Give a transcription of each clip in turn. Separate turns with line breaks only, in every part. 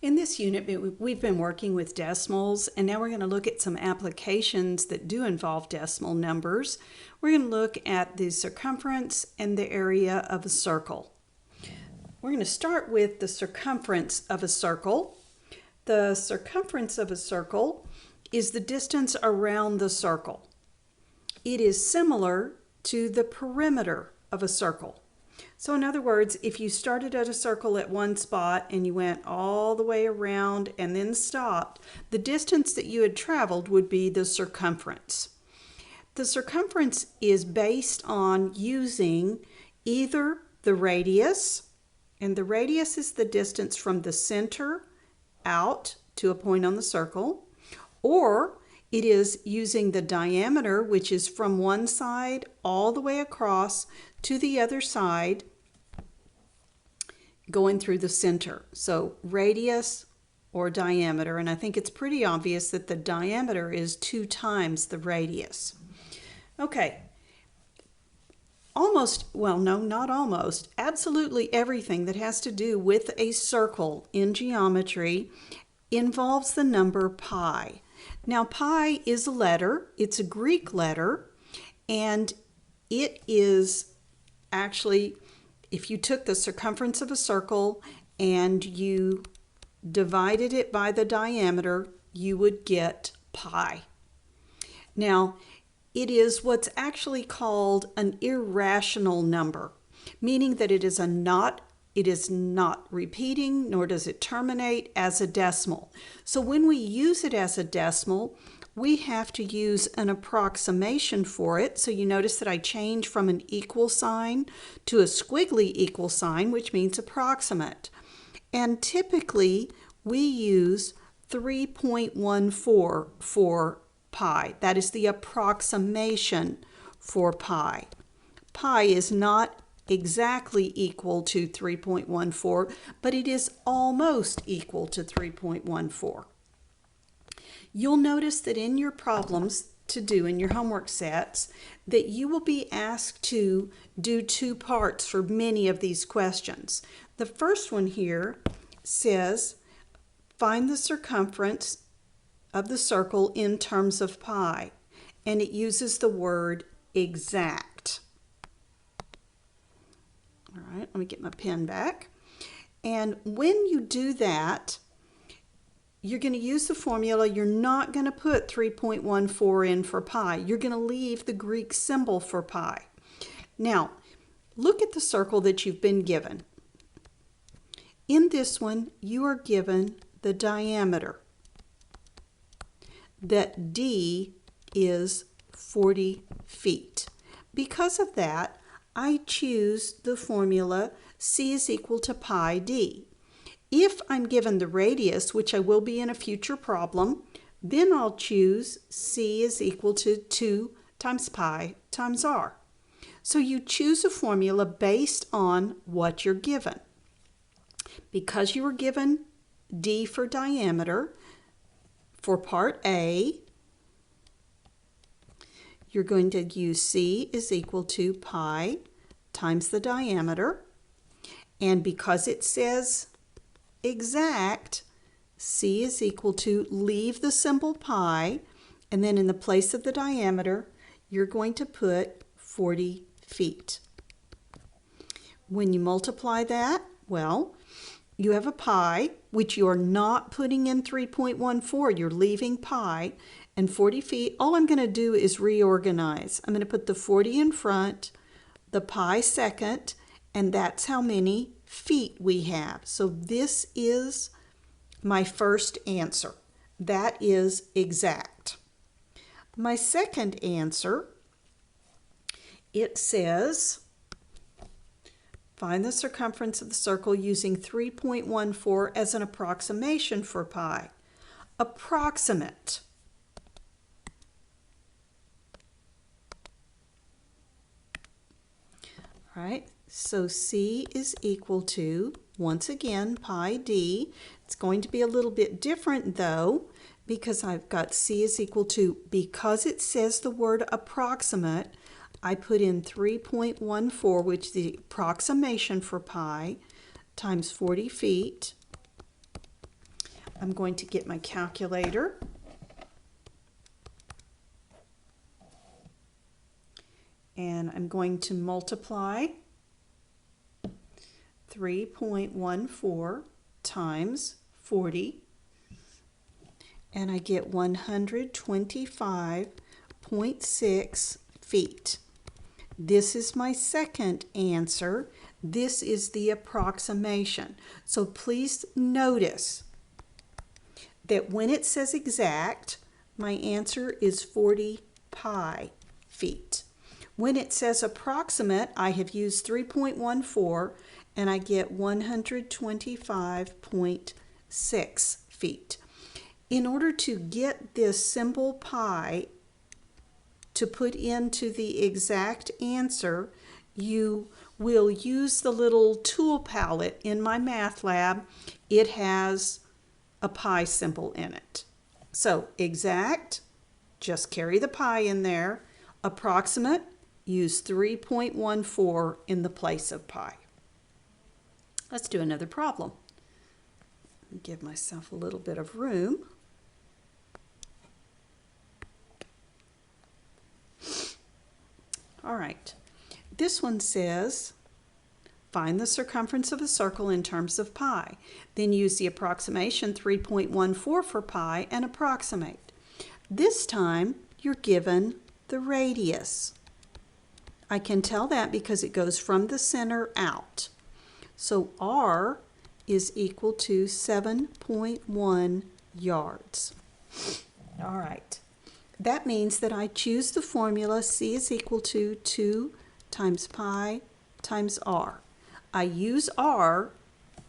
In this unit, we've been working with decimals, and now we're going to look at some applications that do involve decimal numbers. We're going to look at the circumference and the area of a circle. We're going to start with the circumference of a circle. The circumference of a circle is the distance around the circle. It is similar to the perimeter of a circle. So in other words, if you started at a circle at one spot and you went all the way around and then stopped, the distance that you had traveled would be the circumference. The circumference is based on using either the radius, and the radius is the distance from the center out to a point on the circle, or it is using the diameter, which is from one side all the way across to the other side, going through the center. So radius or diameter, and I think it's pretty obvious that the diameter is 2 times the radius. Okay, absolutely everything that has to do with a circle in geometry involves the number pi. Now, pi is a letter, it's a Greek letter, and it is actually, if you took the circumference of a circle and you divided it by the diameter, you would get pi. Now, it is what's actually called an irrational number, meaning that it is not repeating, nor does it terminate as a decimal. So when we use it as a decimal, we have to use an approximation for it. So you notice that I change from an equal sign to a squiggly equal sign, which means approximate. And typically we use 3.14 for pi. That is the approximation for pi. Pi is not exactly equal to 3.14, but it is almost equal to 3.14. You'll notice that in your problems to do in your homework sets that you will be asked to do 2 parts for many of these questions. The first one here says, find the circumference of the circle in terms of pi, and it uses the word exact. All right, let me get my pen back. And when you do that, you're going to use the formula. You're not going to put 3.14 in for pi. You're going to leave the Greek symbol for pi. Now, look at the circle that you've been given. In this one, you are given the diameter, that D is 40 feet. Because of that, I choose the formula C is equal to pi D. If I'm given the radius, which I will be in a future problem, then I'll choose C is equal to 2 times pi times R. So you choose a formula based on what you're given. Because you were given D for diameter, for part A, you're going to use C is equal to pi times the diameter. And because it says exact, C is equal to, leave the symbol pi, and then in the place of the diameter, you're going to put 40 feet. When you multiply that, well, you have a pi, which you're not putting in 3.14, you're leaving pi, and 40 feet. All I'm going to do is reorganize. I'm going to put the 40 in front, the pi second, and that's how many feet we have. So this is my first answer. That is exact. My second answer, it says, find the circumference of the circle using 3.14 as an approximation for pi. Approximate. All right, so C is equal to, once again, pi D. It's going to be a little bit different though, because I've got C is equal to, because it says the word approximate, I put in 3.14, which is the approximation for pi, times 40 feet. I'm going to get my calculator. And I'm going to multiply 3.14 times 40, and I get 125.6 feet. This is my second answer. This is the approximation. So please notice that when it says exact, my answer is 40 pi feet. When it says approximate, I have used 3.14 and I get 125.6 feet. In order to get this symbol pi to put into the exact answer, you will use the little tool palette in my math lab. It has a pi symbol in it. So exact, just carry the pi in there. Approximate, use 3.14 in the place of pi. Let's do another problem. Give myself a little bit of room. All right, this one says, find the circumference of a circle in terms of pi. Then use the approximation 3.14 for pi and approximate. This time, you're given the radius. I can tell that because it goes from the center out. So R is equal to 7.1 yards. All right. That means that I choose the formula C is equal to 2 times pi times R. I use R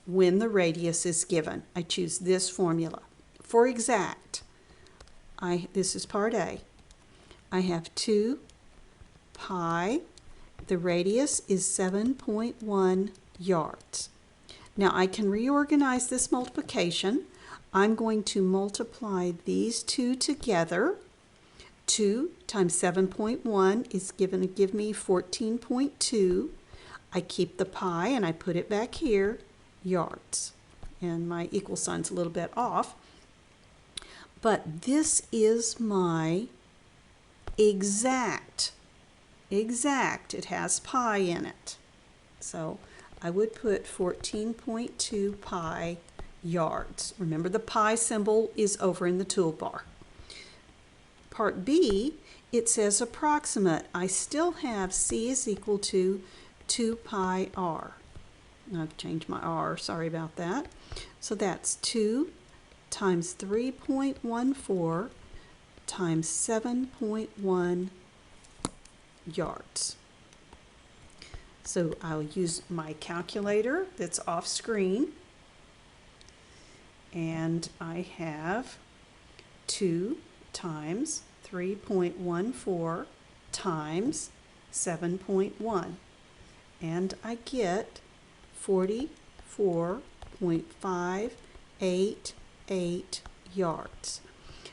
when the radius is given. I choose this formula. For exact, this is part A. I have 2 pi. The radius is 7.1 yards. Now I can reorganize this multiplication. I'm going to multiply these two together. 2 times 7.1 is going to give me 14.2. I keep the pi and I put it back here, yards. And my equal sign's a little bit off. But this is my exact. Exact. It has pi in it. So I would put 14.2 pi yards. Remember, the pi symbol is over in the toolbar. Part B, it says approximate. I still have C is equal to 2 pi r. I've changed my r, sorry about that. So that's 2 times 3.14 times 7.1 yards. So I'll use my calculator that's off screen, and I have 2 times 3.14 times 7.1, and I get 44.588 yards.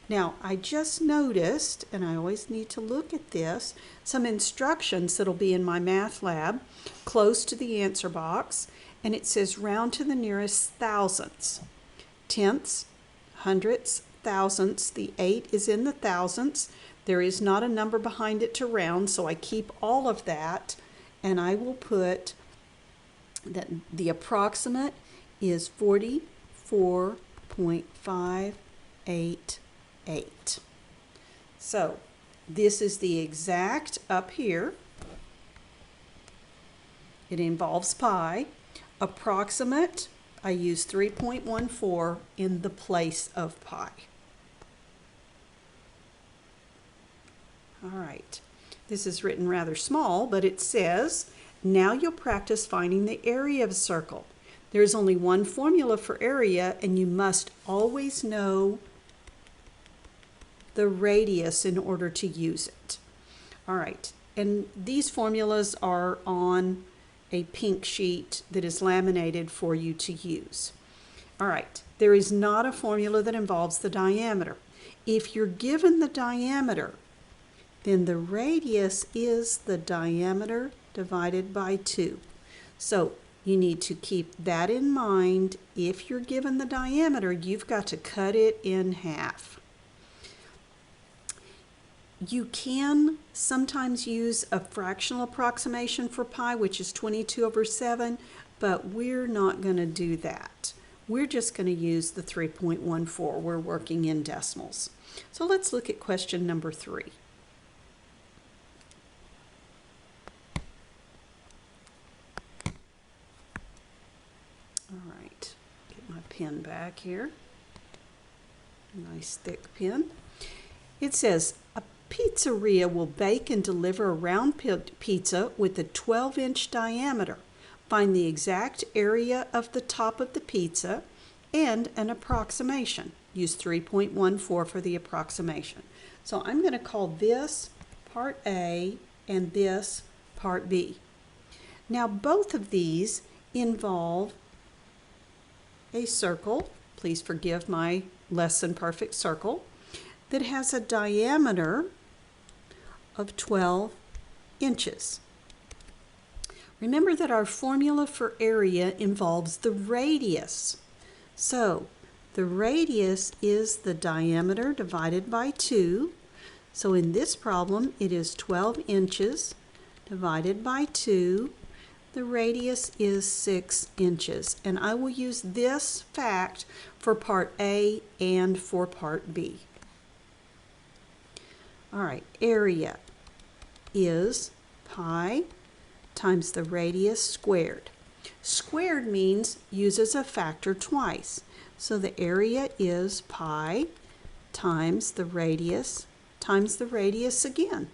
Now, I just noticed, and I always need to look at this, some instructions that'll be in my math lab close to the answer box, and it says round to the nearest thousandths. Tenths, hundredths, thousandths. The 8 is in the thousandths. There is not a number behind it to round, so I keep all of that, and I will put that the approximate is 44.588. So this is the exact up here. It involves pi. Approximate, I use 3.14 in the place of pi. All right, this is written rather small, but it says, now you'll practice finding the area of a circle. There's only one formula for area, and you must always know the radius in order to use it. All right, and these formulas are on a pink sheet that is laminated for you to use. All right, there is not a formula that involves the diameter. If you're given the diameter, then the radius is the diameter divided by 2. So You need to keep that in mind. If you're given the diameter, you've got to cut it in half. You can sometimes use a fractional approximation for pi, which is 22/7, but we're not going to do that. We're just going to use the 3.14. We're working in decimals. So let's look at question number 3. All right, get my pen back here. Nice thick pen. It says, a pizzeria will bake and deliver a round pizza with a 12-inch diameter. Find the exact area of the top of the pizza and an approximation. Use 3.14 for the approximation. So I'm going to call this part A and this part B. Now both of these involve a circle, please forgive my less than perfect circle, that has a diameter of 12 inches. Remember that our formula for area involves the radius. So the radius is the diameter divided by 2. So in this problem, it is 12 inches divided by 2. The radius is 6 inches. And I will use this fact for part A and for part B. All right, area is pi times the radius squared. Squared means uses a factor twice. So the area is pi times the radius again.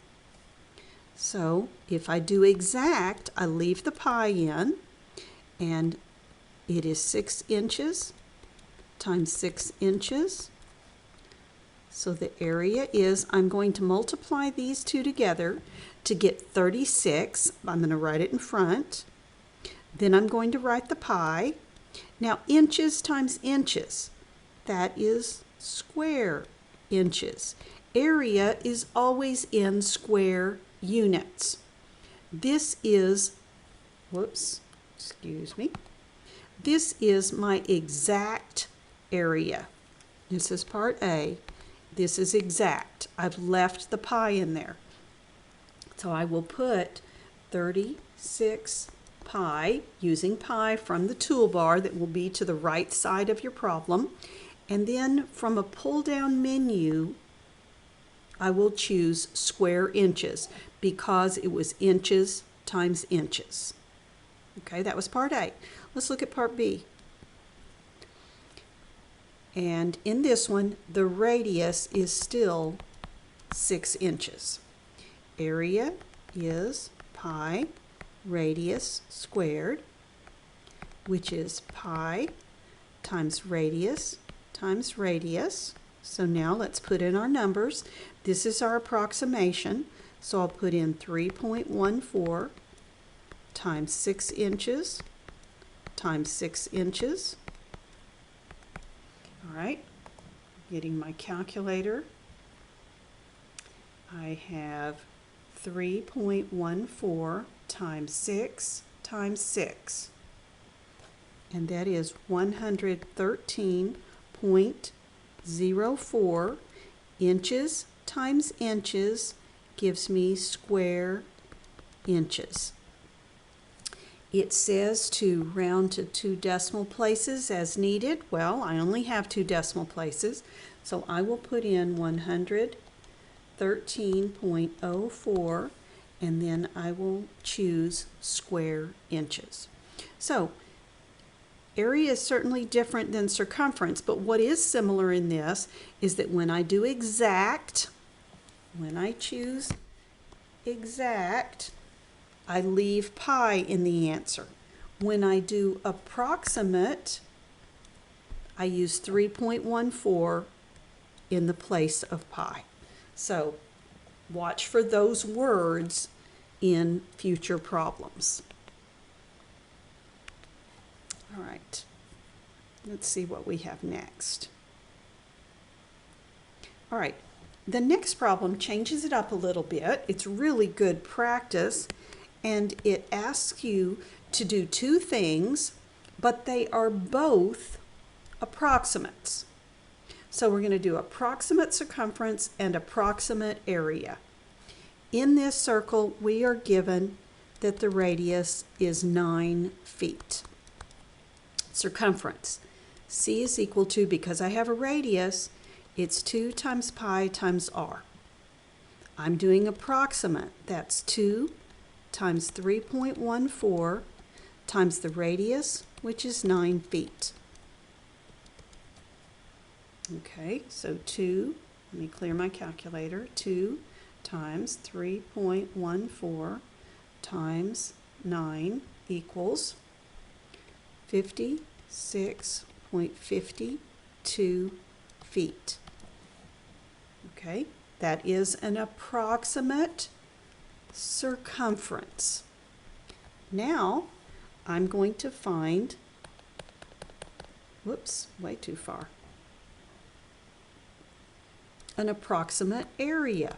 So if I do exact, I leave the pi in, and it is 6 inches times 6 inches. So the area is, I'm going to multiply these two together to get 36. I'm going to write it in front. Then I'm going to write the pi. Now inches times inches, that is square inches. Area is always in square units. This is, this is my exact area. This is part A. This is exact. I've left the pi in there. So I will put 36 pi, using pi from the toolbar that will be to the right side of your problem. And then from a pull-down menu, I will choose square inches because it was inches times inches. Okay, that was part A. Let's look at part B. And in this one, the radius is still 6 inches. Area is pi radius squared, which is pi times radius times radius. So now let's put in our numbers. This is our approximation. So I'll put in 3.14 times 6 inches times 6 inches. All right, getting my calculator. I have 3.14 times 6 times 6. And that is 113.04 inches times inches gives me square inches. It says to round to 2 decimal places as needed. Well, I only have 2 decimal places, so I will put in 113.04, and then I will choose square inches. So area is certainly different than circumference, but what is similar in this is that when I do exact, when I choose exact, I leave pi in the answer. When I do approximate, I use 3.14 in the place of pi. So watch for those words in future problems. All right, let's see what we have next. All right, the next problem changes it up a little bit. It's really good practice, and it asks you to do two things, but they are both approximates. So we're going to do approximate circumference and approximate area. In this circle, we are given that the radius is 9 feet. Circumference. C is equal to, because I have a radius, it's 2 times pi times r. I'm doing approximate. That's 2 times 3.14 times the radius, which is 9 feet. Okay, so 2, let me clear my calculator, 2 times 3.14 times 9 equals 56.52 feet. Okay, that is an approximate circumference. Now, I'm going to find, whoops, way too far, an approximate area.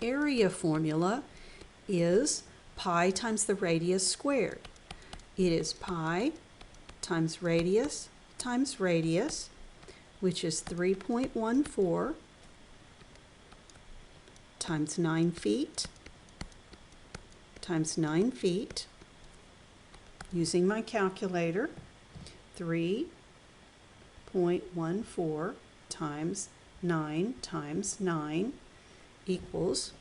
Area formula is pi times the radius squared. It is pi times radius, which is 3.14 times 9 feet times 9 feet. Using my calculator, 3.14 times 9 equals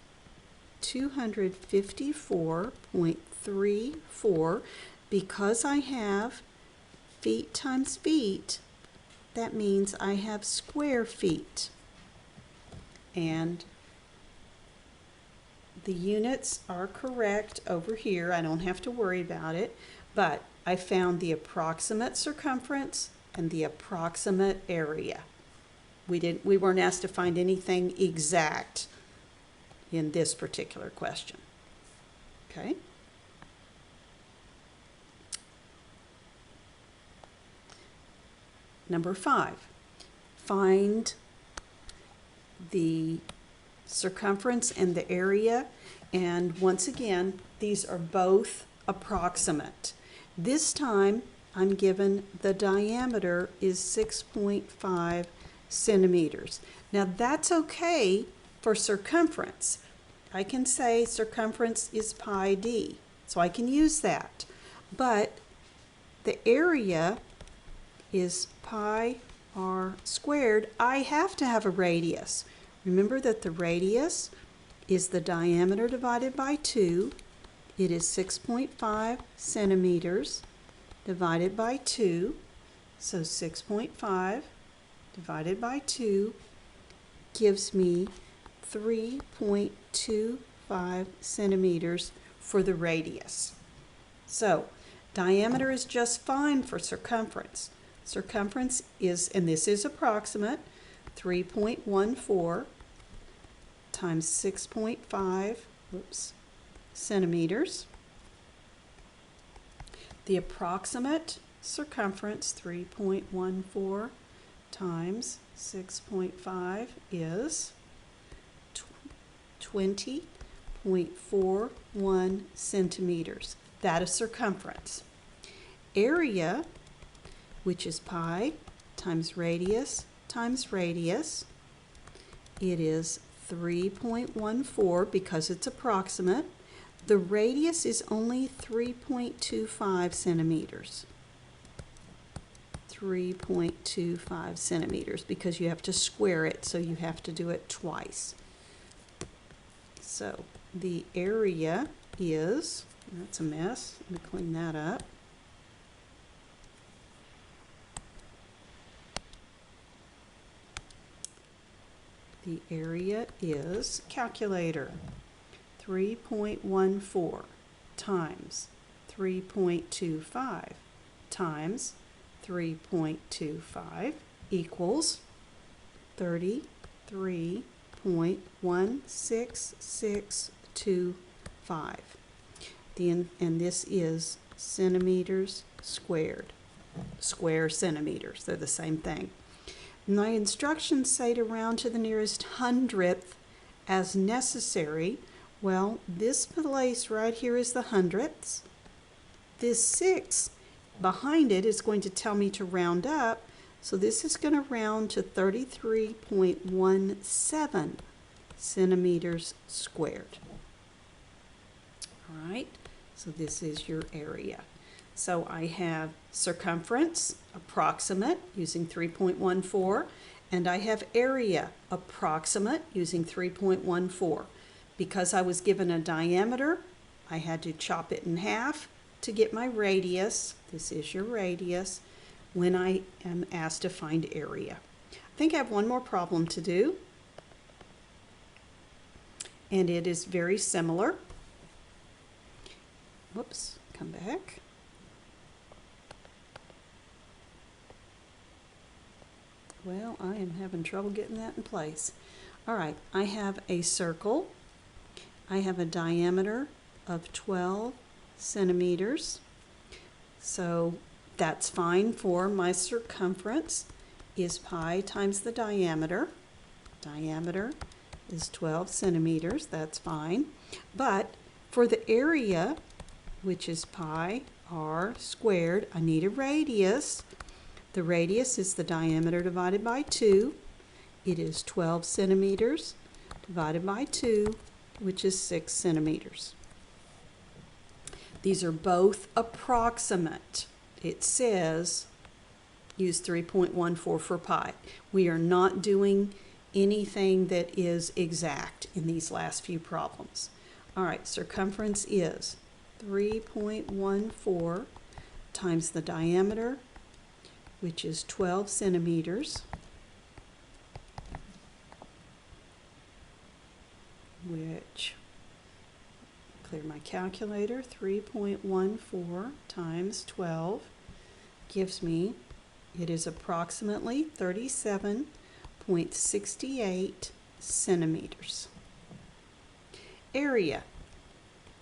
254.34. Because I have feet times feet, that means I have square feet. And the units are correct over here. I don't have to worry about it, but I found the approximate circumference and the approximate area. We weren't asked to find anything exact in this particular question. Okay? Number 5, find the circumference and the area, and once again, these are both approximate. This time, I'm given the diameter is 6.5 centimeters. Now that's okay for circumference. I can say circumference is pi d, so I can use that. But the area is pi r squared. I have to have a radius. Remember that the radius is the diameter divided by 2. It is 6.5 centimeters divided by 2. So 6.5 divided by 2 gives me 3.25 centimeters for the radius. So diameter is just fine for circumference. Circumference is, and this is approximate, 3.14 times 6.5 centimeters. The approximate circumference, 3.14 times 6.5, is 20.41 centimeters. That is circumference. Area, which is pi times radius, it is 3.14 because it's approximate. The radius is only 3.25 centimeters. 3.25 centimeters because you have to square it, so you have to do it twice. So the area is, that's a mess, let me clean that up. The area is, calculator, 3.14 times 3.25 times 3.25 equals 33.16625. And this is centimeters squared. Square centimeters, they're the same thing. My instructions say to round to the nearest hundredth as necessary. Well, this place right here is the hundredths. this 6 behind it is going to tell me to round up, so this is going to round to 33.17 centimeters squared. All right, so this is your area. So I have circumference, approximate, using 3.14, and I have area, approximate, using 3.14. Because I was given a diameter, I had to chop it in half to get my radius. This is your radius when I am asked to find area. I think I have one more problem to do, and it is very similar. Whoops, come back. Well, I am having trouble getting that in place. All right, I have a circle. I have a diameter of 12 centimeters. So that's fine for my circumference is pi times the diameter. Diameter is 12 centimeters, that's fine. But for the area, which is pi r squared, I need a radius. The radius is the diameter divided by 2. It is 12 centimeters divided by 2, which is 6 centimeters. These are both approximate. It says use 3.14 for pi. We are not doing anything that is exact in these last few problems. All right, circumference is 3.14 times the diameter, which is 12 centimeters, which, clear my calculator, 3.14 times 12 gives me, it is approximately 37.68 centimeters. Area.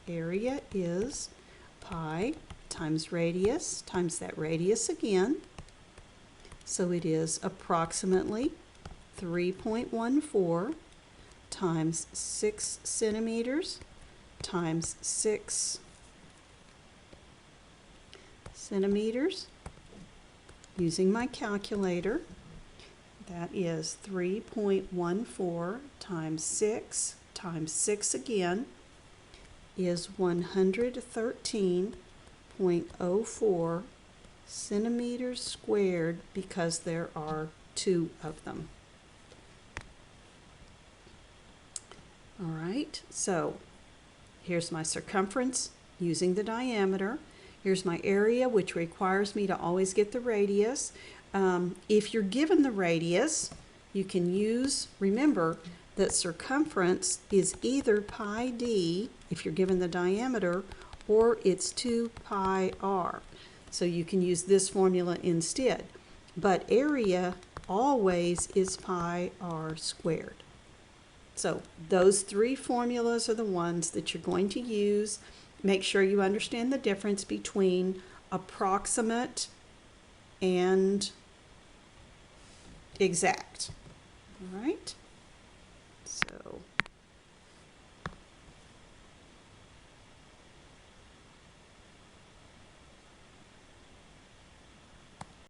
Area is pi times radius times that radius again. So it is approximately 3.14 times 6 centimeters times 6 centimeters. Using my calculator, that is 3.14 times 6 again is 113.04 centimeters squared because there are 2 of them. All right, so here's my circumference using the diameter. Here's my area, which requires me to always get the radius. If you're given the radius, you can use, remember that circumference is either pi d, if you're given the diameter, or it's 2 pi r. So you can use this formula instead. But area always is pi r squared. So those 3 formulas are the ones that you're going to use. Make sure you understand the difference between approximate and exact. All right.